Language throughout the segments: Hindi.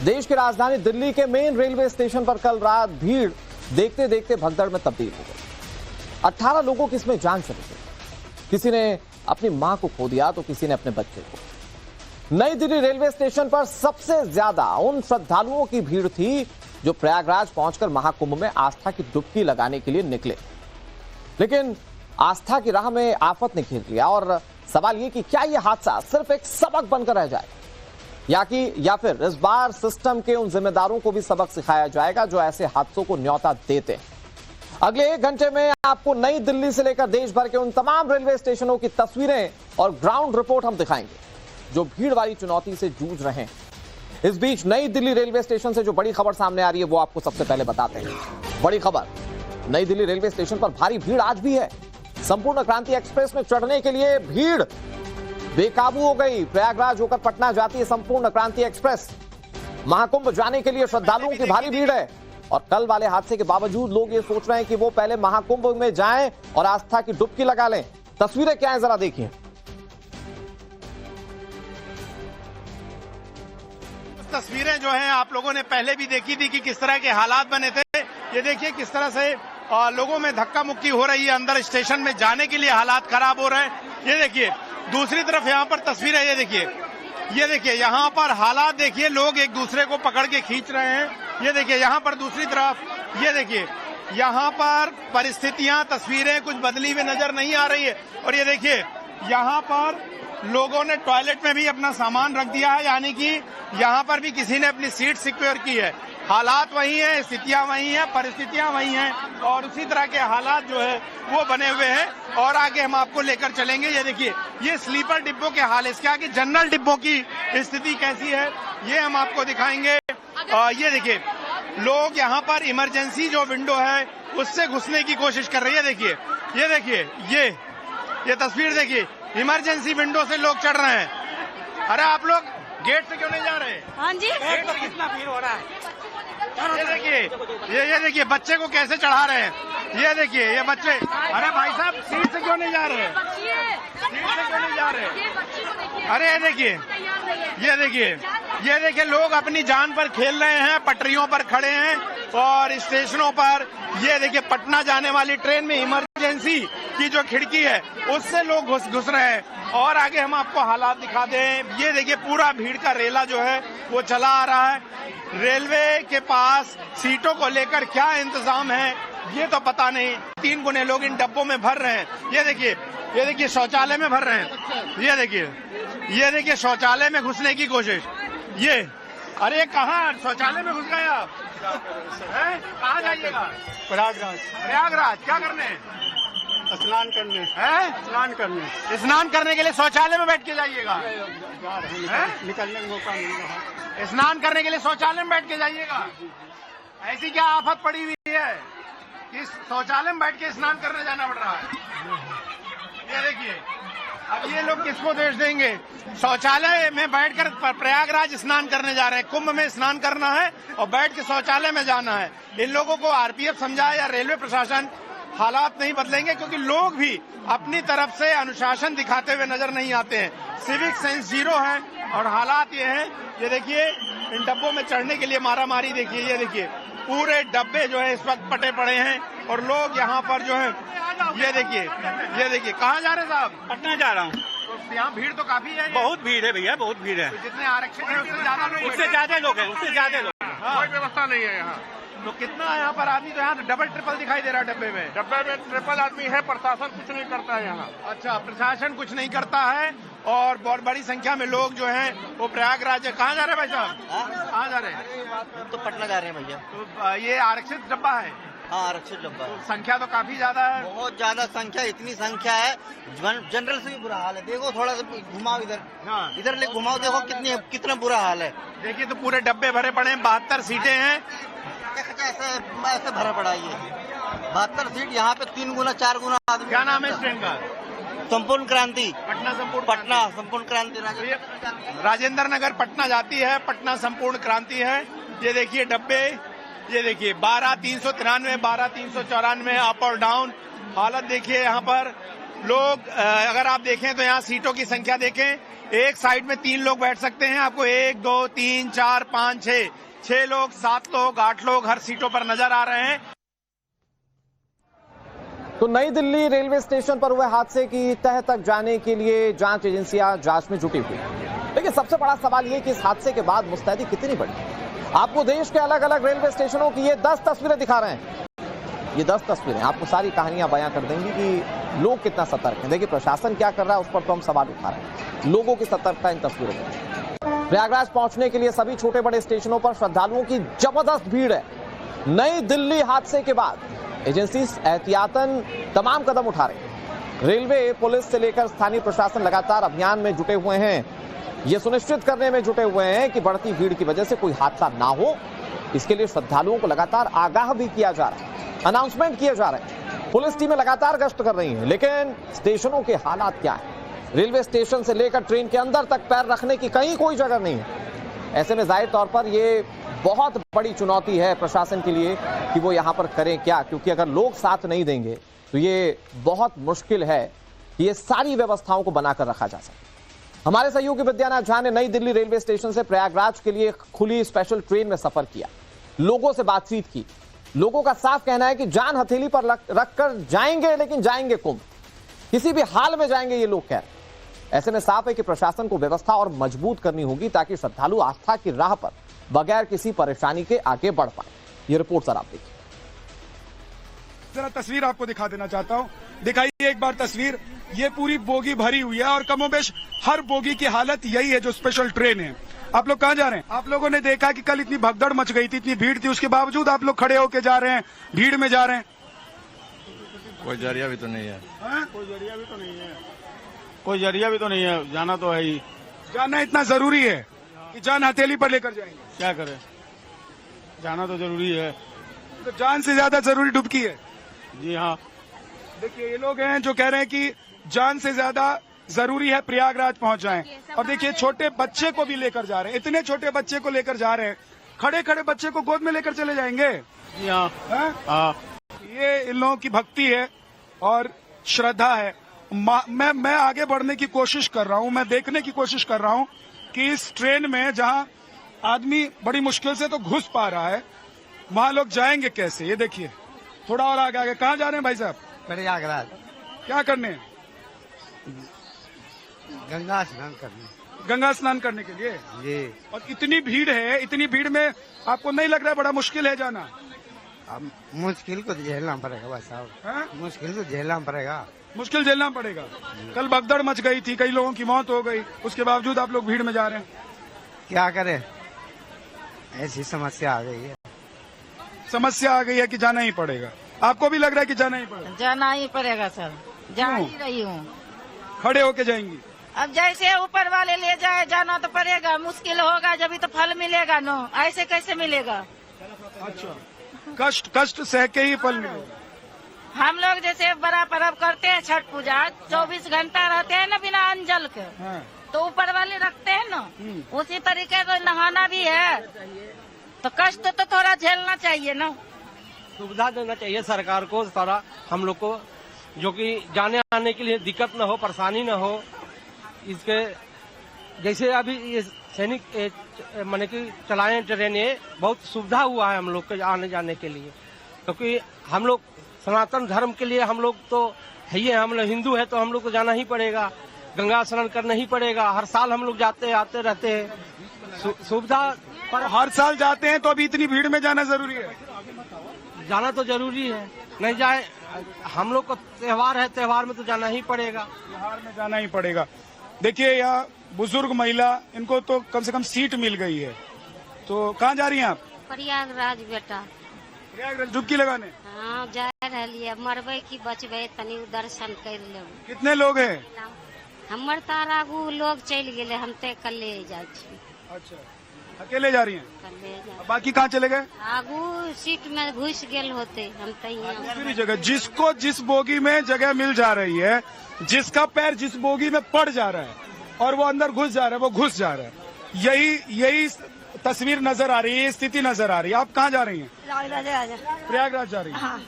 देश की राजधानी दिल्ली के मेन रेलवे स्टेशन पर कल रात भीड़ देखते देखते भगदड़ में तब्दील हो गई। 18 लोगों की इसमें जान चली गई। किसी ने अपनी मां को खो दिया तो किसी ने अपने बच्चे को। नई दिल्ली रेलवे स्टेशन पर सबसे ज्यादा उन श्रद्धालुओं की भीड़ थी जो प्रयागराज पहुंचकर महाकुंभ में आस्था की डुबकी लगाने के लिए निकले। लेकिन आस्था की राह में आफत ने घेर लिया और सवाल यह कि क्या यह हादसा सिर्फ एक सबक बनकर रह जाए या फिर इस बार सिस्टम के उन जिम्मेदारों को भी सबक सिखाया जाएगा जो ऐसे हादसों को न्योता देते हैं। अगले 1 घंटे में आपको नई दिल्ली से लेकर देश भर के उन तमाम रेलवे स्टेशनों की तस्वीरें और ग्राउंड रिपोर्ट हम दिखाएंगे जो भीड़ वाली चुनौती से जूझ रहे हैं। इस बीच नई दिल्ली रेलवे स्टेशन से जो बड़ी खबर सामने आ रही है वो आपको सबसे पहले बताते हैं। बड़ी खबर, नई दिल्ली रेलवे स्टेशन पर भारी भीड़ आज भी है। संपूर्ण क्रांति एक्सप्रेस में चढ़ने के लिए भीड़ बेकाबू हो गई। प्रयागराज होकर पटना जाती है संपूर्ण क्रांति एक्सप्रेस। महाकुंभ जाने के लिए श्रद्धालुओं की भारी भीड़ है और कल वाले हादसे के बावजूद लोग ये सोच रहे हैं कि वो पहले महाकुंभ में जाएं और आस्था की डुबकी लगा लें। तस्वीरें क्या है जरा देखिए। तस्वीरें जो हैं आप लोगों ने पहले भी देखी थी कि किस तरह के हालात बने थे। ये देखिए किस तरह से लोगों में धक्का मुक्की हो रही है, अंदर स्टेशन में जाने के लिए हालात खराब हो रहे हैं। ये देखिए दूसरी तरफ यहाँ पर तस्वीरें, ये देखिए यहाँ पर हालात देखिए, लोग एक दूसरे को पकड़ के खींच रहे हैं। ये देखिए यहाँ पर दूसरी तरफ, ये देखिए यहाँ पर परिस्थितियां, तस्वीरें कुछ बदली हुई नजर नहीं आ रही है। और ये देखिए यहाँ पर लोगों ने टॉयलेट में भी अपना सामान रख दिया है, यानी कि यहाँ पर भी किसी ने अपनी सीट सिक्योर की है। हालात वही हैं, स्थितियां वही हैं, परिस्थितियां वही हैं और उसी तरह के हालात जो है वो बने हुए हैं। और आगे हम आपको लेकर चलेंगे। ये देखिए ये स्लीपर डिब्बों के हाल, इसके आगे जनरल डिब्बों की स्थिति कैसी है ये हम आपको दिखाएंगे। ये देखिए लोग यहाँ पर इमरजेंसी जो विंडो है उससे घुसने की कोशिश कर रही है। देखिए ये तस्वीर देखिए, इमरजेंसी विंडो से लोग चढ़ रहे हैं। अरे आप लोग गेट से क्यों नहीं जा रहे? हाँ जी, गेट पर कितना भीड़ हो रहा है। ये देखिए बच्चे को कैसे चढ़ा रहे हैं। ये देखिए ये बच्चे, अरे भाई साहब सीट से क्यों नहीं जा रहे? सीट से क्यों नहीं जा रहे? अरे ये देखिए लोग अपनी जान पर खेल रहे हैं, पटरियों पर खड़े हैं और स्टेशनों पर। ये देखिए पटना जाने वाली ट्रेन में इमरजेंसी की जो खिड़की है उससे लोग घुस रहे हैं। और आगे हम आपको हालात दिखा दें। ये देखिए पूरा भीड़ का रेला जो है वो चला आ रहा है। रेलवे के पास सीटों को लेकर क्या इंतजाम है ये तो पता नहीं। 3 गुने लोग इन डब्बों में भर रहे हैं। ये देखिए शौचालय में भर रहे हैं। ये देखिए शौचालय में घुसने की कोशिश। ये अरे कहाँ शौचालय में घुस गए आप? कहाँ जाइएगा? प्रयागराज क्या करने? स्नान करने हैं? स्नान करने के लिए शौचालय में बैठ के जाइएगा? निकलने का मौका मिल रहा है। स्नान करने के लिए शौचालय में बैठ के जाइएगा? ऐसी क्या आफत पड़ी हुई है कि शौचालय में बैठ के स्नान करने जाना पड़ रहा है? ये देखिए अब ये लोग किसको दोष देंगे? शौचालय में बैठकर प्रयागराज स्नान करने जा रहे हैं। कुंभ में स्नान करना है और बैठ के शौचालय में जाना है। इन लोगों को आरपीएफ समझाए या रेलवे प्रशासन, हालात नहीं बदलेंगे क्योंकि लोग भी अपनी तरफ से अनुशासन दिखाते हुए नजर नहीं आते हैं। सिविक सेंस जीरो है और हालात ये हैं। ये देखिए इन डब्बों में चढ़ने के लिए मारामारी देखिए। ये देखिए पूरे डब्बे जो है इस वक्त पटे पड़े हैं और लोग यहाँ पर जो है ये देखिए कहाँ जा रहे हैं साहब? पटना जा रहा हूँ। तो यहाँ भीड़ तो काफी है। बहुत भीड़ है भैया, बहुत भीड़ है। तो जितने आरक्षित है उससे ज्यादा लोग उससे ज्यादा लोग हैं। कोई व्यवस्था नहीं है यहाँ। तो कितना यहाँ पर आदमी, तो यहाँ तो डबल ट्रिपल दिखाई दे रहा है डब्बे में। डब्बे में ट्रिपल आदमी है, प्रशासन कुछ नहीं करता है यहाँ। अच्छा, प्रशासन कुछ नहीं करता है और बहुत बड़ी संख्या में लोग जो हैं वो प्रयागराज। कहाँ जा रहे हैं भाई साहब? कहाँ जा रहे हैं? तो पटना जा रहे हैं भैया। तो ये आरक्षित डब्बा है? हाँ आरक्षित डब्बा है। संख्या तो काफी ज्यादा है। बहुत ज्यादा संख्या, इतनी संख्या है जनरल से भी बुरा हाल है। देखो थोड़ा सा घुमाओ इधर। हाँ इधर ले घुमाओ, देखो कितना बुरा हाल है। देखिए तो पूरे डब्बे भरे पड़े हैं। 72 सीटें हैं। ऐसे भरा पड़ा है। 72 सीट, यहाँ पे 3 गुना 4 गुना आदमी। क्या नाम है इस ट्रेन का? संपूर्ण क्रांति। पटना संपूर्ण क्रांति राजेंद्र नगर पटना जाती है। पटना संपूर्ण क्रांति है। ये देखिए डब्बे, ये देखिए 12,393, 12,394 अप और डाउन। हालत देखिए यहाँ पर लोग, अगर आप देखें तो यहाँ सीटों की संख्या देखें एक साइड में 3 लोग बैठ सकते हैं। आपको 1, 2, 3, 4, 5, 6 लोग, 7 लोग, 8 लोग हर सीटों पर नजर आ रहे हैं। तो नई दिल्ली रेलवे स्टेशन पर हुए हादसे की तह तक जाने के लिए जांच एजेंसियां जांच में जुटी हुई हैं। लेकिन सबसे बड़ा सवाल यह कि इस हादसे के बाद मुस्तैदी कितनी बड़ी। आपको देश के अलग अलग रेलवे स्टेशनों की ये 10 तस्वीरें दिखा रहे हैं। ये 10 तस्वीरें आपको सारी कहानियां बयां कर देंगी कि लोग कितना सतर्क हैं। देखिए प्रशासन क्या कर रहा है उस पर तो हम सवाल उठा रहे हैं। लोगों की सतर्कता इन तस्वीरों में। प्रयागराज पहुंचने के लिए सभी छोटे बड़े स्टेशनों पर श्रद्धालुओं की जबरदस्त भीड़ है। नई दिल्ली हादसे के बाद एजेंसी एहतियातन तमाम कदम उठा रही है। रेलवे, पुलिस से लेकर स्थानीय प्रशासन लगातार अभियान में जुटे हुए हैं। ये सुनिश्चित करने में जुटे हुए हैं कि बढ़ती भीड़ की वजह से कोई हादसा ना हो। इसके लिए श्रद्धालुओं को लगातार आगाह भी किया जा रहा है, अनाउंसमेंट किए जा रहे हैं। पुलिस टीमें लगातार गश्त कर रही हैं। लेकिन स्टेशनों के हालात क्या है? रेलवे स्टेशन से लेकर ट्रेन के अंदर तक पैर रखने की कहीं कोई जगह नहीं है। ऐसे में जाहिर तौर पर ये बहुत बड़ी चुनौती है प्रशासन के लिए कि वो यहां पर करें क्या, क्योंकि अगर लोग साथ नहीं देंगे तो ये बहुत मुश्किल है कि ये सारी व्यवस्थाओं को बनाकर रखा जा सके। हमारे सहयोगी विद्यानाथ झा ने नई दिल्ली रेलवे स्टेशन से प्रयागराज के लिए खुली स्पेशल ट्रेन में सफर किया, लोगों से बातचीत की। लोगों का साफ कहना है कि जान हथेली पर रखकर जाएंगे, लेकिन जाएंगे कुंभ, किसी भी हाल में जाएंगे ये लोग कह रहे हैं। ऐसे में साफ है कि प्रशासन को व्यवस्था और मजबूत करनी होगी ताकि श्रद्धालु आस्था की राह पर बगैर किसी परेशानी के आगे बढ़ पाए। ये रिपोर्ट सर आप देखिए। जरा तस्वीर आपको दिखा देना चाहता हूँ। दिखाइए एक बार तस्वीर। ये पूरी बोगी भरी हुई है और कमोबेश हर बोगी की हालत यही है जो स्पेशल ट्रेन है। आप लोग कहाँ जा रहे हैं? आप लोगों ने देखा कि कल इतनी भगदड़ मच गई थी, इतनी भीड़ थी, उसके बावजूद आप लोग खड़े होके जा रहे हैं, भीड़ में जा रहे हैं। कोई जरिया भी तो नहीं है। कोई जरिया भी तो नहीं है। कोई जरिया भी तो नहीं है। जाना तो है ही। जाना इतना जरूरी है कि जान हथेली पर लेकर जाएंगे। क्या करें, जाना तो जरूरी है। तो जान से ज्यादा जरूरी डुबकी है। जी हाँ। देखिए ये लोग हैं जो कह रहे हैं कि जान से ज्यादा जरूरी है प्रयागराज पहुंच जाएं। और देखिए छोटे बच्चे को भी लेकर जा रहे हैं, इतने छोटे बच्चे को लेकर जा रहे हैं, खड़े खड़े बच्चे को गोद में लेकर चले जाएंगे। जी हाँ। ये इन लोगों की भक्ति है और श्रद्धा है। मैं आगे बढ़ने की कोशिश कर रहा हूँ, मैं देखने की कोशिश कर रहा हूँ कि इस ट्रेन में जहाँ आदमी बड़ी मुश्किल से तो घुस पा रहा है, वहाँ लोग जाएंगे कैसे। ये देखिए थोड़ा और आगे आगे। कहाँ जा रहे हैं भाई साहब? प्रयागराज। क्या करने? गंगा स्नान करने। गंगा स्नान करने के लिए जी। और इतनी भीड़ है, इतनी भीड़ में आपको नहीं लग रहा है बड़ा मुश्किल है जाना? अब मुश्किल को झेलना पड़ेगा भाई साहब। मुश्किल तो झेलना पड़ेगा। मुश्किल झेलना पड़ेगा। कल भगदड़ मच गई थी, कई लोगों की मौत हो गई, उसके बावजूद आप लोग भीड़ में जा रहे हैं। क्या करें, ऐसी समस्या आ गई है। समस्या आ गई है कि जाना ही पड़ेगा। आपको भी लग रहा है कि जाना ही पड़ेगा? जाना ही पड़ेगा सर, जा ही रही हूँ। खड़े होके जाएंगी? अब जैसे ऊपर वाले ले जाए जाना तो पड़ेगा। मुश्किल होगा जब तो फल मिलेगा नो, ऐसे कैसे मिलेगा? अच्छा, कष्ट सह के ही फल मिलेगा। हम लोग जैसे बड़ा पर्व करते हैं छठ पूजा, 24 घंटा रहते हैं ना बिना अंजल के। तो ऊपर वाले रखते हैं ना, उसी तरीके से नहाना भी है तो कष्ट तो थोड़ा झेलना चाहिए ना। सुविधा देना चाहिए सरकार को सारा हम लोग को, जो कि जाने आने के लिए दिक्कत न हो, परेशानी न हो। इसके जैसे अभी ये सैनिक माने कि चलाए ट्रेनें, बहुत सुविधा हुआ है हम लोग के आने जाने के लिए, क्योंकि हम लोग सनातन धर्म के लिए हम लोग तो है ही, हम लोग हिंदू है तो हम लोग को जाना ही पड़ेगा, गंगा स्नान करना ही पड़ेगा। हर साल हम लोग जाते आते रहते हैं। सुविधा पर हर साल जाते हैं तो अभी इतनी भीड़ में जाना जरूरी है? जाना तो जरूरी है, नहीं जाए हम लोग को त्योहार है, त्योहार में तो जाना ही पड़ेगा। त्योहार में जाना ही पड़ेगा। देखिए यहाँ बुजुर्ग महिला, इनको तो कम से कम सीट मिल गई है। तो कहाँ जा रही हैं आप? प्रयागराज बेटा। प्रयागराज डुबकी लगाने? हाँ जा रही, मरबे की बचबे तनी दर्शन कर ले। कितने लोग हैं? हमर तार आगू लोग चल गए, हम ते कल्ले जाए। अच्छा, अकेले जा रही हैं? कल्ले जा। बाकी कहाँ चले गए? आगू सीट में घुस गेल होते, हम दूसरी जगह। जिसको जिस बोगी में जगह मिल जा रही है, जिसका पैर जिस बोगी में पड़ जा रहा है और वो अंदर घुस जा रहा है, वो घुस जा रहा है। यही तस्वीर नजर आ रही है, स्थिति नजर आ रही है। आप कहाँ जा रही हैं? प्रयागराज जा रही हैं।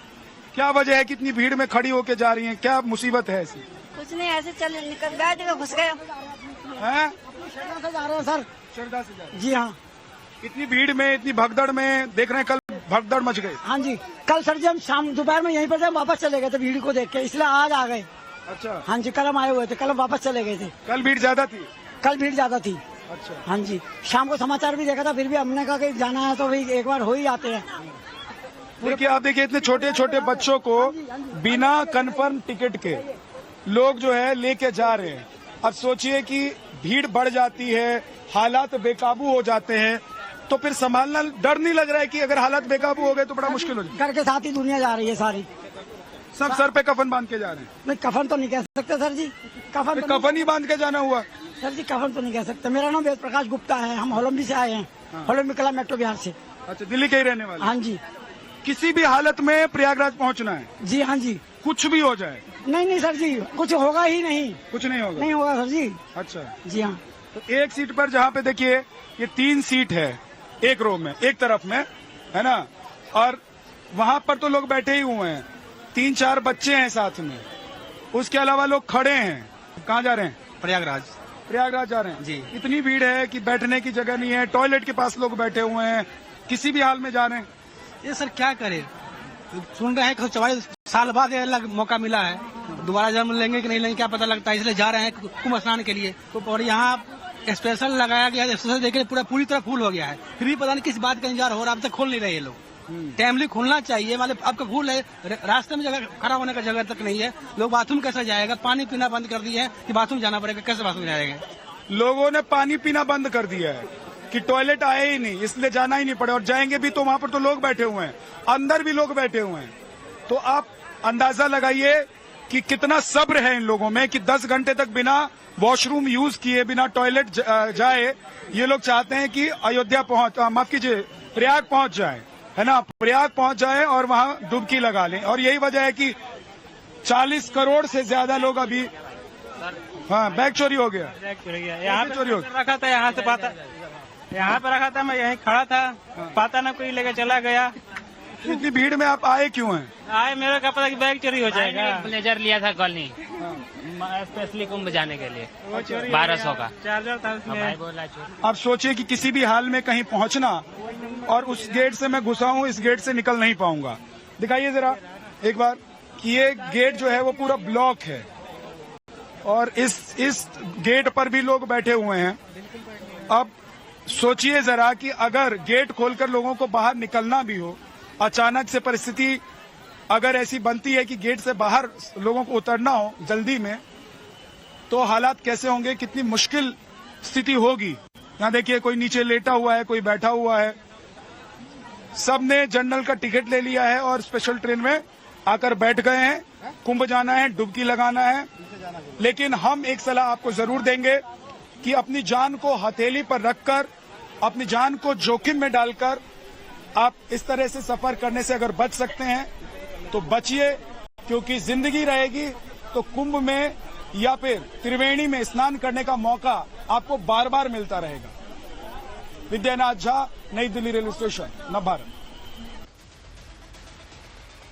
क्या वजह है, कितनी भीड़ में खड़ी होके जा रही हैं, क्या मुसीबत है ऐसी? कुछ नहीं, ऐसे चले निकल गए, घुस गए। हैं? श्रद्धा से जा रहे हैं सर। श्रद्धा से जा रहे हैं। जी हाँ। इतनी भीड़ में, इतनी भगदड़ में देख रहे हैं, कल भगदड़ मच गई। हाँ जी, कल सर जी हम शाम दोपहर में यहीं पर से वापस चले गए थे भीड़ को देख के, इसलिए आज आ गए। अच्छा। हाँ जी, कल हम आए हुए थे, कल हम वापस चले गए थे। कल भीड़ ज्यादा थी? कल भीड़ ज्यादा थी। अच्छा। हाँ जी, शाम को समाचार भी देखा था, फिर भी हमने कहा कि जाना है तो भाई एक बार हो ही आते हैं। देखिए, आप देखिए इतने छोटे छोटे बच्चों को बिना कंफर्म टिकट के लोग जो है लेके जा रहे हैं। अब सोचिए कि भीड़ बढ़ जाती है, हालात बेकाबू हो जाते हैं, तो फिर संभालना डर नहीं लग रहा है कि अगर हालात बेकाबू हो गए तो बड़ा मुश्किल हो जाए? घर के साथ ही दुनिया जा रही है सारी। सब सर पे कफन बांध के जा रहे हैं? नहीं, कफन तो नहीं कह सकते सर जी, कफन तो कफन ही बांध के जाना हुआ? सर जी कफन तो नहीं कह सकते। मेरा नाम वेद प्रकाश गुप्ता है, हम होलम्बी से आए हैं, होलम्बी कला मेट्रो बिहार से। अच्छा, दिल्ली के ही रहने वाले? हाँ जी। किसी भी हालत में प्रयागराज पहुंचना है? जी हाँ जी। कुछ भी हो जाए? नहीं सर जी, कुछ होगा ही नहीं। कुछ नहीं होगा? नहीं होगा सर जी। अच्छा जी हाँ। तो एक सीट पर, जहाँ पे देखिए ये 3 सीट है एक रो में, एक तरफ में, है ना, और वहां पर तो लोग बैठे ही हुए हैं, 3-4 बच्चे हैं साथ में, उसके अलावा लोग खड़े हैं। कहाँ जा रहे हैं? प्रयागराज। प्रयागराज जा रहे हैं जी। इतनी भीड़ है कि बैठने की जगह नहीं है, टॉयलेट के पास लोग बैठे हुए हैं, किसी भी हाल में जा रहे हैं। ये सर क्या करे, सुन रहे हैं कि 44 साल बाद ये मौका मिला है, दोबारा जन्म लेंगे कि नहीं लेंगे क्या पता लगता है, इसलिए जा रहे हैं कुंभ स्नान के लिए। तो और यहाँ स्पेशल लगाया गया है, स्पेशल देख के पूरी तरह फुल हो गया है, फिर भी पता नहीं किस बात का इंतजार हो रहा है, अब तक खोल नहीं रहे ये लोग। टाइमली खुलना चाहिए, मतलब आपका फुल है, रास्ते में जगह खड़ा होने का जगह तक नहीं है, लोग बाथरूम कैसे जाएगा, पानी पीना बंद कर दिया है कि बाथरूम जाना पड़ेगा, कैसे बाथरूम जाएगा? लोगों ने पानी पीना बंद कर दिया है कि टॉयलेट आए ही नहीं, इसलिए जाना ही नहीं पड़े, और जाएंगे भी तो वहां पर तो लोग बैठे हुए हैं, अंदर भी लोग बैठे हुए हैं। तो आप अंदाजा लगाइए कि कितना सब्र है इन लोगों में कि 10 घंटे तक बिना वॉशरूम यूज किए, बिना टॉयलेट जाए, ये लोग चाहते हैं कि अयोध्या माफ कीजिए, प्रयाग पहुंच जाए, है ना, प्रयाग पहुंच जाए और वहां डुबकी लगा लें। और यही वजह है कि 40 करोड़ से ज्यादा लोग अभी, हाँ, बैग चोरी हो गया। यहाँ पे चोरी हो रखा था, यहाँ से पता, यहाँ पे रखा था, मैं यहीं खड़ा था, पता ना कोई लेकर चला गया। इतनी भीड़ में आप आए क्यों हैं? आए, मेरा क्या पता कि बैग चोरी हो जाएगा। ब्लेजर लिया था कॉलोनी स्पेशली कुंभ जाने के लिए, 1200 का चार्जर था उसमें। आप सोचिए कि किसी भी हाल में कहीं पहुंचना, और उस गेट से मैं घुसा हूं, इस गेट से निकल नहीं पाऊंगा। दिखाइए जरा एक बार कि ये गेट जो है वो पूरा ब्लॉक है, और इस गेट पर भी लोग बैठे हुए हैं। अब सोचिए जरा कि अगर गेट खोलकर लोगों को बाहर निकलना भी हो, अचानक से परिस्थिति अगर ऐसी बनती है कि गेट से बाहर लोगों को उतरना हो जल्दी में, तो हालात कैसे होंगे, कितनी मुश्किल स्थिति होगी। यहाँ देखिए, कोई नीचे लेटा हुआ है, कोई बैठा हुआ है, सबने जनरल का टिकट ले लिया है और स्पेशल ट्रेन में आकर बैठ गए हैं। कुंभ जाना है, डुबकी लगाना है, लेकिन हम एक सलाह आपको जरूर देंगे कि अपनी जान को हथेली पर रखकर, अपनी जान को जोखिम में डालकर आप इस तरह से सफर करने से अगर बच सकते हैं तो बचिए, क्योंकि जिंदगी रहेगी तो कुंभ में या फिर त्रिवेणी में स्नान करने का मौका आपको बार बार मिलता रहेगा। विद्यानाथ झा, नई दिल्ली रेलवे स्टेशन, नवभारत।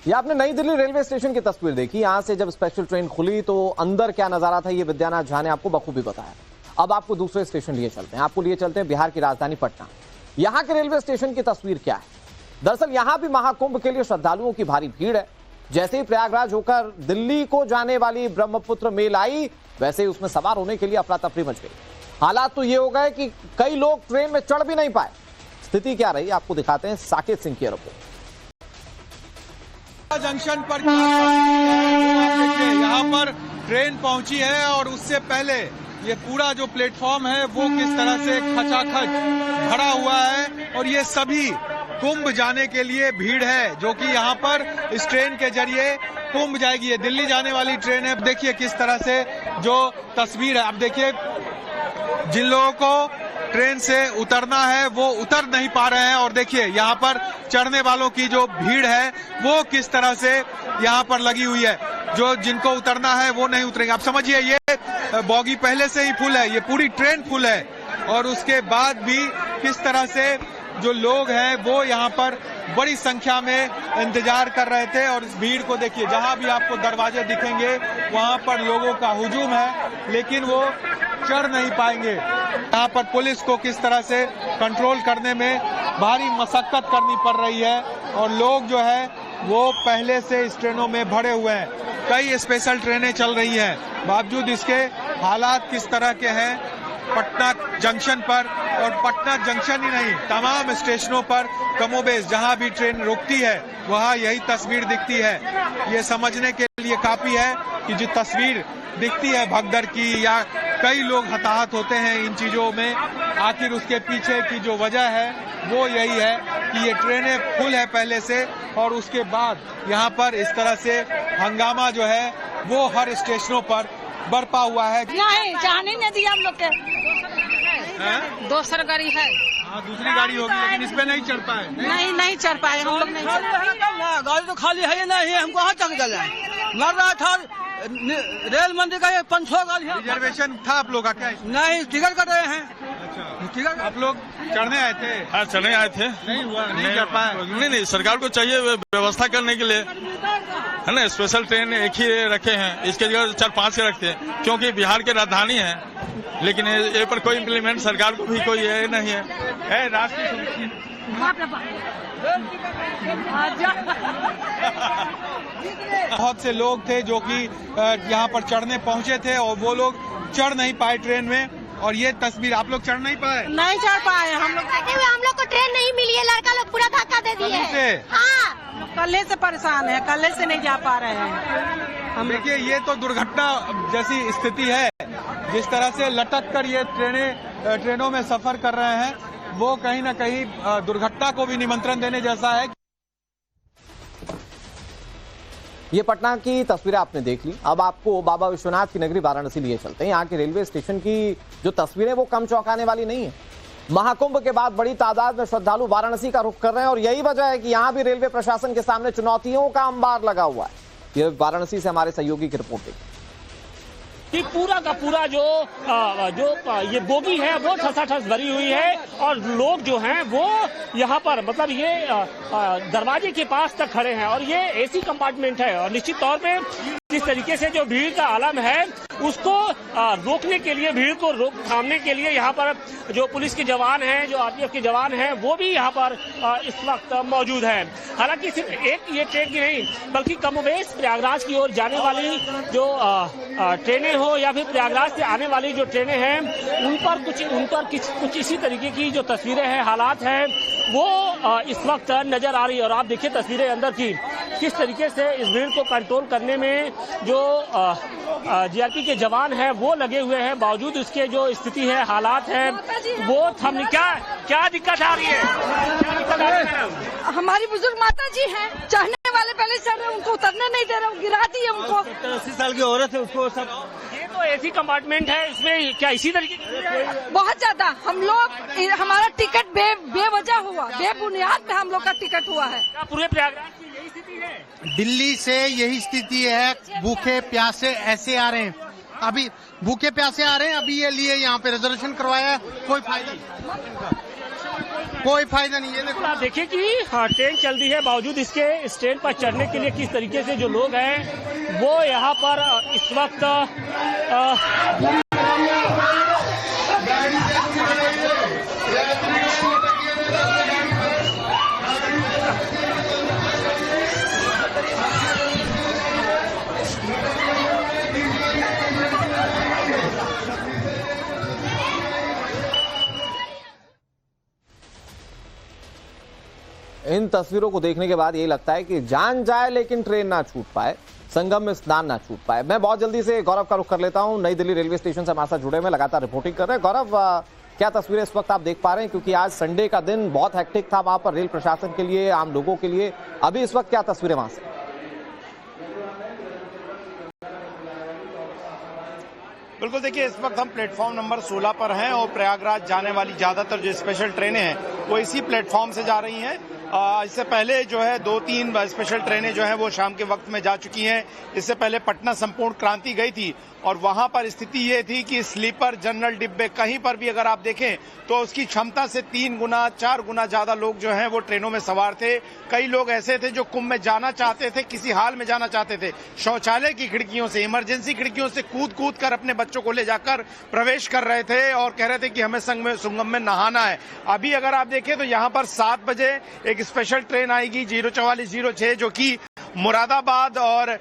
ये आपने नई दिल्ली रेलवे स्टेशन की तस्वीर देखी। यहां से जब स्पेशल ट्रेन खुली तो अंदर क्या नजारा था, ये विद्यानाथ झा ने आपको बखूबी बताया। अब आपको दूसरे स्टेशन लिए चलते हैं, आपको लिए चलते हैं बिहार की राजधानी पटना। यहां के रेलवे स्टेशन की तस्वीर क्या है? दरअसल यहां भी महाकुंभ के लिए श्रद्धालुओं की भारी भीड़ है। जैसे ही प्रयागराज होकर दिल्ली को जाने वाली ब्रह्मपुत्र मेल आई, वैसे ही उसमें सवार होने के लिए अफरा तफरी मच गई। हालात तो ये हो गए कि कई लोग ट्रेन में चढ़ भी नहीं पाए। स्थिति क्या रही आपको दिखाते हैं साकेत सिंह की रिपोर्ट। जंक्शन पर यहाँ पर ट्रेन पहुंची है, और उससे पहले ये पूरा जो प्लेटफॉर्म है वो किस तरह से खचाखच भरा हुआ है, और ये सभी कुंभ जाने के लिए भीड़ है, जो कि यहाँ पर इस ट्रेन के जरिए कुंभ जाएगी। ये दिल्ली जाने वाली ट्रेन है। देखिए किस तरह से जो तस्वीर है, अब देखिए जिन लोगों को ट्रेन से उतरना है वो उतर नहीं पा रहे हैं, और देखिए यहाँ पर चढ़ने वालों की जो भीड़ है वो किस तरह से यहाँ पर लगी हुई है। जो जिनको उतरना है वो नहीं उतरेंगे। आप समझिए, ये बॉगी पहले से ही फुल है, ये पूरी ट्रेन फुल है, और उसके बाद भी किस तरह से जो लोग हैं वो यहाँ पर बड़ी संख्या में इंतजार कर रहे थे। और इस भीड़ को देखिए, जहां भी आपको दरवाजे दिखेंगे वहां पर लोगों का हुजूम है, लेकिन वो चढ़ नहीं पाएंगे। यहाँ पर पुलिस को किस तरह से कंट्रोल करने में भारी मशक्कत करनी पड़ रही है और लोग जो है वो पहले से इस ट्रेनों में भरे हुए हैं। कई स्पेशल ट्रेनें चल रही हैं, बावजूद इसके हालात किस तरह के हैं पटना जंक्शन पर, और पटना जंक्शन ही नहीं तमाम स्टेशनों पर कमोबेश जहां भी ट्रेन रुकती है वहां यही तस्वीर दिखती है। ये समझने के लिए काफी है कि जो तस्वीर दिखती है भगदड़ की या कई लोग हताहत होते हैं इन चीजों में, आखिर उसके पीछे की जो वजह है वो यही है कि ये ट्रेनें फुल है पहले से और उसके बाद यहाँ पर इस तरह से हंगामा जो है वो हर स्टेशनों पर बरपा हुआ है। नहीं जाने नहीं दिया हम लोग के, दूसरा गाड़ी है। हाँ, दूसरी गाड़ी होगी लेकिन इस पे नहीं चढ़ पाए। नहीं चढ़ पाए हम लोग, नहीं गाड़ी तो खाली है ही नहीं, हम कहाँ तक चले। लड़ रहा था रेल मंडी का 500 गाड़ी है। रिजर्वेशन था आप लोग का क्या? नहीं, टिकट कट रहे हैं। अच्छा, टिकट आप लोग चढ़ने आए थे? हाँ, चढ़ने आए थे। नहीं हुआ, नहीं चढ़ पाए। नहीं, सरकार को चाहिए व्यवस्था करने के लिए, है ना, स्पेशल ट्रेन एक ही रखे हैं, इसके जगह 4-5 के रखते हैं, क्योंकि बिहार की राजधानी है। लेकिन ये पर कोई इम्प्लीमेंट सरकार को भी कोई ये नहीं है राष्ट्रीय बहुत से लोग थे जो कि यहाँ पर चढ़ने पहुँचे थे और वो लोग चढ़ नहीं पाए ट्रेन में, और ये तस्वीर आप लोग चढ़ नहीं पाए। नहीं चढ़ पाए हम लोग को ट्रेन नहीं मिली है, लड़का लोग पूरा धक्का दे दिए। हाँ, कल्ले से परेशान है, कल्ले से नहीं जा पा रहे हैं हम। देखिए ये तो दुर्घटना जैसी स्थिति है, जिस तरह से लटक कर ये ट्रेनों में सफर कर रहे हैं वो कहीं न कहीं दुर्घटना को भी निमंत्रण देने जैसा है। ये पटना की तस्वीरें आपने देख ली। अब आपको बाबा विश्वनाथ की नगरी वाराणसी लिए चलते हैं। यहाँ के रेलवे स्टेशन की जो तस्वीरें वो कम चौंकाने वाली नहीं है। महाकुंभ के बाद बड़ी तादाद में श्रद्धालु वाराणसी का रुख कर रहे हैं और यही वजह है कि यहाँ भी रेलवे प्रशासन के सामने चुनौतियों का अंबार लगा हुआ है। ये वाराणसी से हमारे सहयोगी की रिपोर्ट देखिए। कि पूरा का पूरा जो ये बोगी है वो ठसाठस भरी हुई है और लोग जो हैं वो यहाँ पर मतलब ये दरवाजे के पास तक खड़े हैं और ये एसी कंपार्टमेंट है और निश्चित तौर पे जिस तरीके से जो भीड़ का आलम है उसको रोकने के लिए, भीड़ को थामने के लिए यहाँ पर जो पुलिस के जवान हैं, जो आरपीएफ के जवान हैं वो भी यहाँ पर इस वक्त मौजूद हैं। हालांकि सिर्फ एक ये ट्रेन की नहीं बल्कि कमोबेश प्रयागराज की ओर जाने वाली जो ट्रेनें हो या फिर प्रयागराज से आने वाली जो ट्रेनें हैं उन पर कुछ इसी तरीके की जो तस्वीरें हैं, हालात हैं वो इस वक्त नजर आ रही है। और आप देखिए तस्वीरें अंदर की किस तरीके से इस भीड़ को कंट्रोल करने में जो जीआरपी के जवान हैं वो लगे हुए हैं, बावजूद उसके जो स्थिति है, हालात है वो थम। क्या दिक्कत आ रही है? हमारी बुजुर्ग माता जी हैं, चढ़ने वाले पहले चढ़ रहे, उनको उतरने नहीं दे रहे, गिरा दी है उनको। 80 साल की औरत है, उसको सब। ये तो एसी कंपार्टमेंट है, इसमें क्या इसी तरीके की बहुत ज्यादा हम लोग, हमारा टिकट बेवजह हुआ, बेबुनियाद पे हम लोग का टिकट हुआ है। क्या पूरे प्रयागराज की यही स्थिति है? दिल्ली से यही स्थिति है, भूखे प्यासे ऐसे आ रहे हैं, अभी भूखे प्यासे आ रहे हैं, अभी ये लिए यहाँ पे रिजर्वेशन करवाया, कोई फायदा नहीं है। देखो आप देखिए कि ट्रेन चल रही है, बावजूद इसके इस ट्रेन पर चढ़ने के लिए किस तरीके से जो लोग हैं वो यहाँ पर इस वक्त इन तस्वीरों को देखने के बाद यही लगता है कि जान जाए लेकिन ट्रेन ना छूट पाए, संगम में स्नान ना छूट पाए। मैं बहुत जल्दी से गौरव का रुख कर लेता हूं, नई दिल्ली रेलवे स्टेशन से हमारे साथ जुड़े में लगातार रिपोर्टिंग कर रहे हैं। गौरव, क्या तस्वीरें इस वक्त आप देख पा रहे हैं, क्योंकि आज संडे का दिन बहुत हेक्टिक था वहां पर रेल प्रशासन के लिए, आम लोगों के लिए। अभी इस वक्त क्या तस्वीरें वहां से? बिल्कुल, देखिए इस वक्त हम प्लेटफॉर्म नंबर 16 पर हैं और प्रयागराज जाने वाली ज्यादातर जो स्पेशल ट्रेनें हैं वो इसी प्लेटफॉर्म से जा रही हैं। इससे पहले जो है 2-3 स्पेशल ट्रेनें जो है वो शाम के वक्त में जा चुकी हैं। इससे पहले पटना संपूर्ण क्रांति गई थी और वहां पर स्थिति ये थी कि स्लीपर जनरल डिब्बे कहीं पर भी अगर आप देखें तो उसकी क्षमता से 3 गुना 4 गुना ज्यादा लोग जो हैं वो ट्रेनों में सवार थे। कई लोग ऐसे थे जो कुंभ में जाना चाहते थे, किसी हाल में जाना चाहते थे, शौचालय की खिड़कियों से, इमरजेंसी खिड़कियों से कूद कर अपने बच्चों को ले जाकर प्रवेश कर रहे थे और कह रहे थे कि हमें संगम में नहाना है। अभी अगर आप देखें तो यहाँ पर 7 बजे एक स्पेशल ट्रेन आएगी 04406 जो कि मुरादाबाद और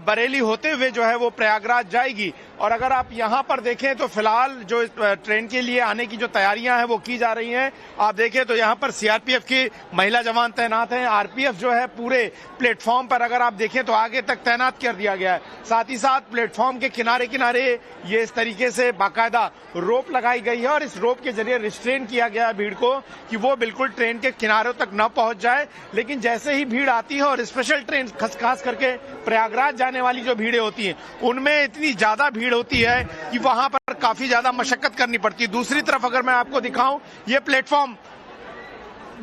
बरेली होते हुए जो है वो प्रयागराज जाएगी। और अगर आप यहां पर देखें तो फिलहाल जो ट्रेन के लिए आने की जो तैयारियां हैं वो की जा रही हैं। आप देखें तो यहां पर सीआरपीएफ की महिला जवान तैनात हैं। आरपीएफ जो है पूरे प्लेटफॉर्म पर अगर आप देखें तो आगे तक तैनात कर दिया गया है। साथ ही साथ प्लेटफॉर्म के किनारे किनारे ये इस तरीके से बाकायदा रोप लगाई गई है और इस रोप के जरिए रिस्ट्रेन किया गया है भीड़ को कि वो बिल्कुल ट्रेन के किनारों तक न पहुंच जाए। लेकिन जैसे ही भीड़ आती है और स्पेशल ट्रेन खास करके प्रयागराज जाने वाली जो भीड़ें होती हैं उनमें इतनी ज्यादा भीड़ होती है कि वहां पर काफी ज्यादा मशक्कत करनी पड़ती है। दूसरी तरफ अगर मैं आपको दिखाऊं ये प्लेटफॉर्म,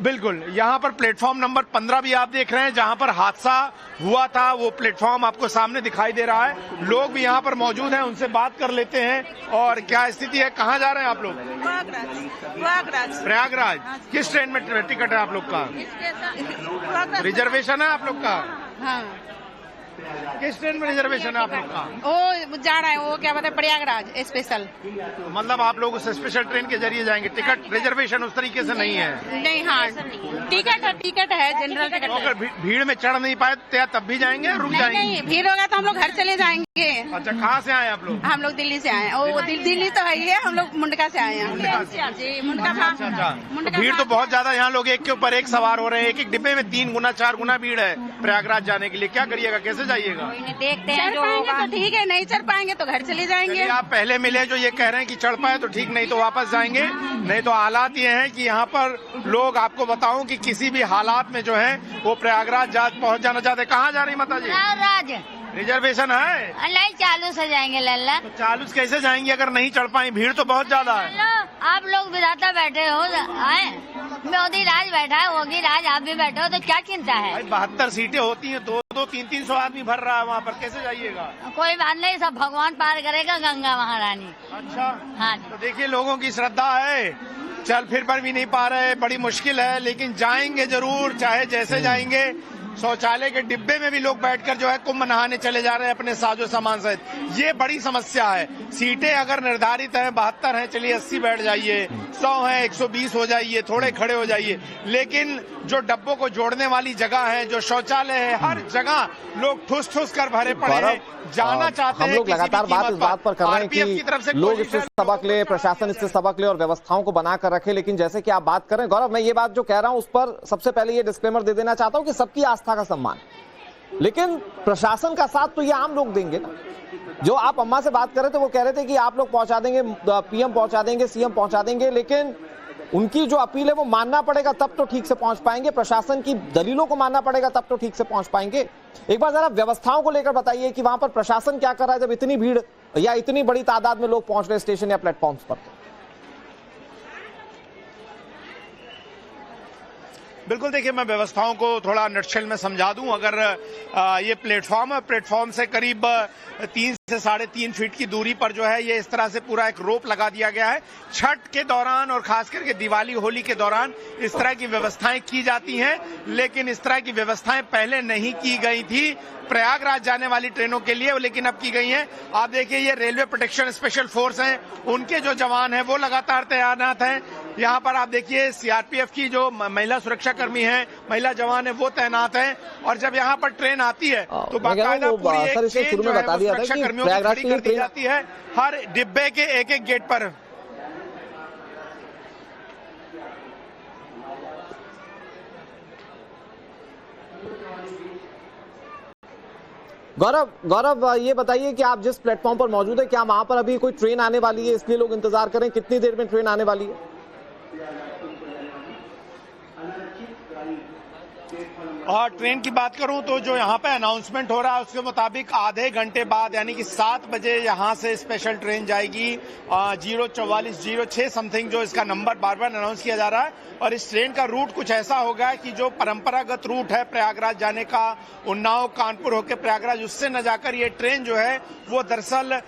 बिल्कुल यहाँ पर प्लेटफॉर्म नंबर 15 भी आप देख रहे हैं जहां पर हादसा हुआ था, वो प्लेटफॉर्म आपको सामने दिखाई दे रहा है। लोग भी यहाँ पर मौजूद हैं, उनसे बात कर लेते हैं। और क्या स्थिति है, कहाँ जा रहे हैं आप लोग? प्रयागराज। किस ट्रेन में टिकट है आप लोग का? रिजर्वेशन है आप लोग का? हाँ। किस ट्रेन में रिजर्वेशन है आप लोग का? वो जा रहा है, वो क्या बताए, प्रयागराज स्पेशल। मतलब आप लोग उस स्पेशल ट्रेन के जरिए जाएंगे, टिकट रिजर्वेशन उस तरीके से नहीं है? नहीं, हाँ टिकट है, जनरल टिकट। तो अगर भीड़ में चढ़ नहीं पाए तो तब भी जाएंगे, रुक जाएंगे? नहीं, भीड़ होगा तो हम लोग घर चले जाएंगे। अच्छा, कहाँ से आए आप लोग? हम लोग दिल्ली से आए हैं। दिल्ली तो है ही है, हम लोग मुंडका से आए हैं। अच्छा। भीड़ तो बहुत ज्यादा, यहाँ लोग एक के ऊपर एक सवार हो रहे हैं, एक डिब्बे में 3 गुना 4 गुना भीड़ है प्रयागराज जाने के लिए। क्या करिएगा, कैसे जाइएगा? देखते हैं, जो होगा तो ठीक है, नहीं चढ़ पाएंगे तो घर चले जाएंगे। आप पहले मिले जो ये कह रहे हैं कि चढ़ पाए तो ठीक, नहीं तो वापस जाएंगे। नहीं तो हालात ये हैं कि यहाँ पर लोग, आपको बताऊं कि किसी भी हालात में जो है वो प्रयागराज पहुँच जाना चाहते। कहाँ जा रही माता जी? प्रयागराज। रिजर्वेशन है? नहीं, चालू से जाएंगे लल्ला। तो चालू से कैसे जाएंगी अगर नहीं चढ़ पाए? भीड़ तो बहुत ज्यादा है। आप लोग विधाता बैठे हो, आए मोदी राज बैठा है, योगी राज आप भी बैठे हो, तो क्या चिंता है? 72 सीटें होती हैं, 200-300 आदमी भर रहा है वहाँ पर, कैसे जाइएगा? कोई बात नहीं, सब भगवान पार करेगा, गंगा महारानी। अच्छा, हाँ। तो देखिए लोगों की श्रद्धा है, चल फिर पर भी नहीं पा रहे, बड़ी मुश्किल है, लेकिन जाएंगे जरूर, चाहे जैसे जाएंगे। शौचालय के डिब्बे में भी लोग बैठकर जो है कुंभ नहाने चले जा रहे हैं अपने साजो सामान सहित। ये बड़ी समस्या है। सीटें अगर निर्धारित हैं 72 हैं, चलिए 80 बैठ जाइए, 100 हैं 120 हो जाइए, थोड़े खड़े हो जाइए। लेकिन जो डब्बों को जोड़ने वाली जगह है, जो शौचालय है, हर जगह लोग ठुस कर भरे पड़े हैं, जाना चाहते हैं। हम लोग लगातार इस बात पर कर रहे हैं कि लोग इससे सबक ले, प्रशासन इससे सबक ले और व्यवस्थाओं को बनाकर रखे। लेकिन जैसे कि आप बात कर रहे हैं गौरव, मैं ये बात जो कह रहा हूं उस पर सबसे पहले ये डिस्क्लेमर दे देना चाहता हूं कि सबकी आस्था का सम्मान, लेकिन प्रशासन का साथ तो ये आम लोग देंगे ना। जो आप अम्मा से बात कर रहे थे वो कह रहे थे कि आप लोग पहुंचा देंगे, पीएम पहुंचा देंगे, सीएम पहुंचा देंगे, लेकिन उनकी जो अपील है वो मानना पड़ेगा तब तो ठीक से पहुंच पाएंगे। प्रशासन की दलीलों को मानना पड़ेगा तब तो ठीक से पहुंच पाएंगे। एक बार जरा व्यवस्थाओं को लेकर बताइए कि वहां पर प्रशासन क्या कर रहा है जब इतनी भीड़ या इतनी बड़ी तादाद में लोग पहुंच रहे स्टेशन या प्लेटफॉर्म्स पर। बिल्कुल, देखिए मैं व्यवस्थाओं को थोड़ा नटशेल में समझा दूं। अगर ये प्लेटफॉर्म है, प्लेटफॉर्म से करीब 3 से 3.5 फीट की दूरी पर जो है ये इस तरह से पूरा एक रोप लगा दिया गया है। छठ के दौरान और खास करके दिवाली होली के दौरान इस तरह की व्यवस्थाएं की जाती हैं, लेकिन इस तरह की व्यवस्थाएं पहले नहीं की गई थी प्रयागराज जाने वाली ट्रेनों के लिए, लेकिन अब की गई हैं। आप देखिए ये रेलवे प्रोटेक्शन स्पेशल फोर्स हैं, उनके जो जवान हैं वो लगातार तैनात हैं। यहाँ पर आप देखिए सीआरपीएफ की जो महिला सुरक्षा कर्मी हैं, महिला जवान है, वो तैनात हैं। और जब यहाँ पर ट्रेन आती है तो बाकायदा पूरी एक चेन जो है सुरक्षा कर्मियों की खड़ी कर दी जाती है हर डिब्बे के एक गेट पर। गौरव ये बताइए कि आप जिस प्लेटफॉर्म पर मौजूद है, क्या वहां पर अभी कोई ट्रेन आने वाली है इसलिए लोग इंतजार करें? कितनी देर में ट्रेन आने वाली है? और ट्रेन की बात करूं तो जो यहाँ पे अनाउंसमेंट हो रहा है उसके मुताबिक आधे घंटे बाद यानी कि 7 बजे यहाँ से स्पेशल ट्रेन जाएगी 04406 समथिंग, जो इसका नंबर बार बार अनाउंस किया जा रहा है। और इस ट्रेन का रूट कुछ ऐसा होगा कि जो परंपरागत रूट है प्रयागराज जाने का, उन्नाव कानपुर होकर प्रयागराज, उससे न जाकर ये ट्रेन जो है वो दरअसल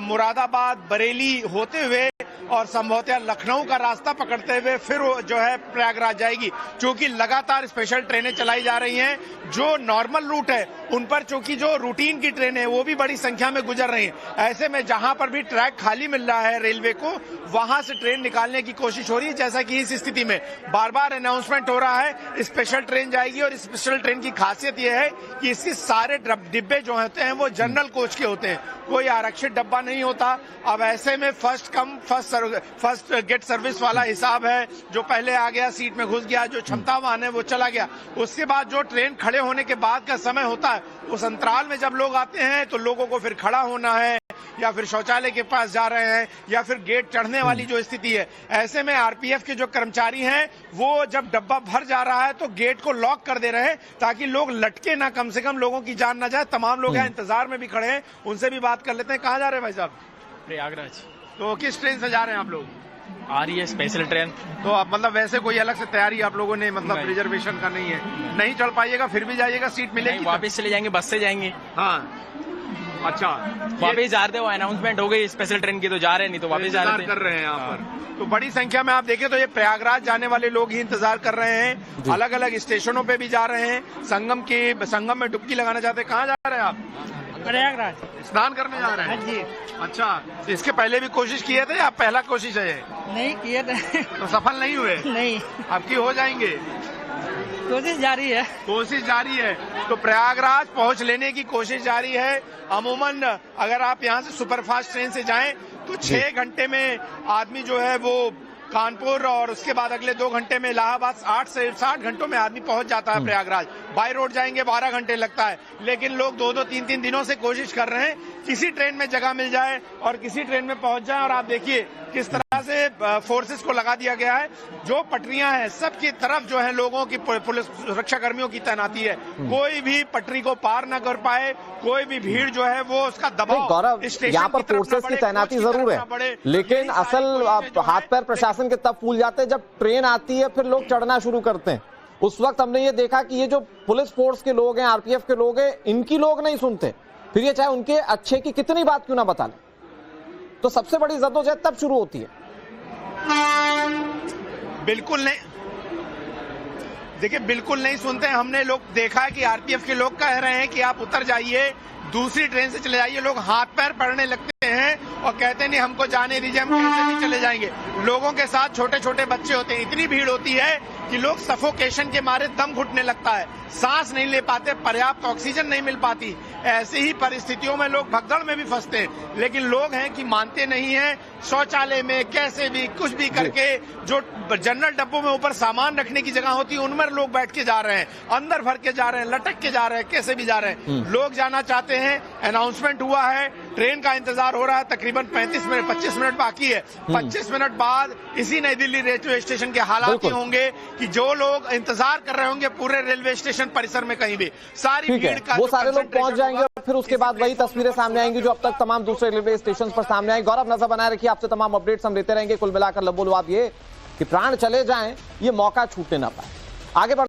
मुरादाबाद बरेली होते हुए और संभवतः लखनऊ का रास्ता पकड़ते हुए फिर जो है प्रयागराज जाएगी। क्योंकि लगातार स्पेशल ट्रेनें चलाई जा रही हैं, जो नॉर्मल रूट है उन पर चूंकि जो रूटीन की ट्रेनें हैं वो भी बड़ी संख्या में गुजर रही हैं। ऐसे में जहां पर भी ट्रैक खाली मिल रहा है रेलवे को, वहां से ट्रेन निकालने की कोशिश हो रही है। जैसा कि इस स्थिति में बार बार अनाउंसमेंट हो रहा है स्पेशल ट्रेन जाएगी, और स्पेशल ट्रेन की खासियत यह है कि इसके सारे डिब्बे जो होते हैं वो जनरल कोच के होते हैं, कोई आरक्षित डब्बा नहीं होता। अब ऐसे में first come first get service वाला हिसाब है, जो पहले आ गया सीट में घुस गया, जो क्षमतावान है वो चला गया। उसके बाद जो ट्रेन खड़े होने के बाद का समय होता है, उस अंतराल में जब लोग आते हैं तो लोगों को फिर खड़ा होना है, या फिर शौचालय के पास जा रहे हैं, या फिर गेट चढ़ने वाली जो स्थिति है। ऐसे में आरपीएफ के जो कर्मचारी हैं वो जब डब्बा भर जा रहा है तो गेट को लॉक कर दे रहे हैं ताकि लोग लटके ना, कम से कम लोगों की जान ना जाए। तमाम लोग यहाँ इंतजार में भी खड़े हैं, उनसे भी बात कर लेते हैं। कहाँ जा रहे हैं भाई साहब? प्रयागराज। तो किस ट्रेन से जा रहे हैं आप लोग? आ रही है स्पेशल ट्रेन। तो आप मतलब वैसे कोई अलग से तैयारी आप लोगों ने मतलब रिजर्वेशन का नहीं है? नहीं चढ़ पाइएगा फिर भी जाइएगा, सीट मिलेगी? वापस चले जाएंगे, बस से जाएंगे। हाँ अच्छा, वापस जा रहे थे, वो अनाउंसमेंट हो गई स्पेशल ट्रेन की तो जा रहे, नहीं तो वापस जा रहे कर रहे हैं यहाँ पर। तो बड़ी संख्या में आप देखें तो ये प्रयागराज जाने वाले लोग ही इंतजार कर रहे हैं, अलग अलग स्टेशनों पे भी जा रहे हैं, संगम में डुबकी लगाना चाहते हैं। कहाँ जा रहे हैं आप? प्रयागराज स्नान करने जा रहे हैं जी। अच्छा, इसके पहले भी कोशिश किए थे या पहला कोशिश है ये? नहीं किए थे। तो सफल नहीं हुए? नहीं। आपकी हो जाएंगे? कोशिश जारी है। कोशिश जारी है। तो प्रयागराज पहुंच लेने की कोशिश जारी है। अमूमन अगर आप यहां से सुपरफास्ट ट्रेन से जाएं तो 6 घंटे में आदमी जो है वो कानपुर, और उसके बाद अगले 2 घंटे में इलाहाबाद, 8 से 60 घंटों में आदमी पहुंच जाता है प्रयागराज। बाय रोड जाएंगे 12 घंटे लगता है, लेकिन लोग 2-2, 3-3 दिनों से कोशिश कर रहे हैं किसी ट्रेन में जगह मिल जाए और किसी ट्रेन में पहुंच जाए। और आप देखिए किस तरह से फोर्सेस को लगा दिया गया है, जो पटरियां हैं सबकी तरफ जो है लोगों की पुलिस सुरक्षा कर्मियों की तैनाती है, कोई भी पटरी को पार न कर पाए, कोई भी भीड़ जो है वो उसका दबाव। गौरव, यहाँ पर फोर्सेस की तैनाती जरूर है, लेकिन असल हाथ पैर प्रशासन के तब फूल जाते हैं जब ट्रेन आती है, फिर लोग चढ़ना शुरू करते हैं। उस वक्त हमने ये देखा कि ये जो पुलिस फोर्स के लोग हैं, आरपीएफ के लोग हैं, इनकी लोग नहीं सुनते, फिर ये चाहे उनके अच्छे की कितनी बात क्यों ना बता लें। तो सबसे बड़ी जद्दोजहद तब शुरू होती है। बिल्कुल नहीं, देखिए बिल्कुल नहीं सुनते। हमने लोग देखा है कि आरपीएफ के लोग कह रहे हैं कि आप उतर जाइए, दूसरी ट्रेन से चले जाइए। लोग हाथ पैर पड़ने लगते हैं और कहते हैं नहीं हमको जाने दीजिए, हम कैसे नहीं चले जाएंगे। लोगों के साथ छोटे छोटे बच्चे होते हैं, इतनी भीड़ होती है कि लोग सफोकेशन के मारे दम घुटने लगता है, सांस नहीं ले पाते, पर्याप्त ऑक्सीजन नहीं मिल पाती। ऐसी ही परिस्थितियों में लोग भगदड़ में भी फंसते हैं, लेकिन लोग हैं कि मानते नहीं हैं। शौचालय में कैसे भी कुछ भी करके जो जनरल डब्बों में ऊपर सामान रखने की जगह होती है उनमें लोग बैठ के जा रहे हैं, अंदर भर के जा रहे हैं, लटक के जा रहे हैं, कैसे भी जा रहे हैं। लोग जाना चाहते हैं। अनाउंसमेंट हुआ है, ट्रेन का इंतजार हो रहा है, तकरीबन 25 मिनट बाकी है। 25 मिनट बाद इसी नई दिल्ली रेलवे स्टेशन के हालात होंगे कि जो लोग इंतजार कर रहे होंगे पूरे रेलवे स्टेशन परिसर में कहीं भी सारी भीड़ का वो सारे लोग पहुंच जाएंगे और फिर उसके बाद वही तस्वीरें सामने आएंगी जो अब तक तमाम दूसरे रेलवे स्टेशन पर सामने आई। गौरव, नजर बनाए रखिए, आपसे तमाम अपडेट्स हम लेते रहेंगे। कुल मिलाकर लबोलुआब ये कि प्राण चले जाएं, ये मौका छूटने ना पाए। आगे बढ़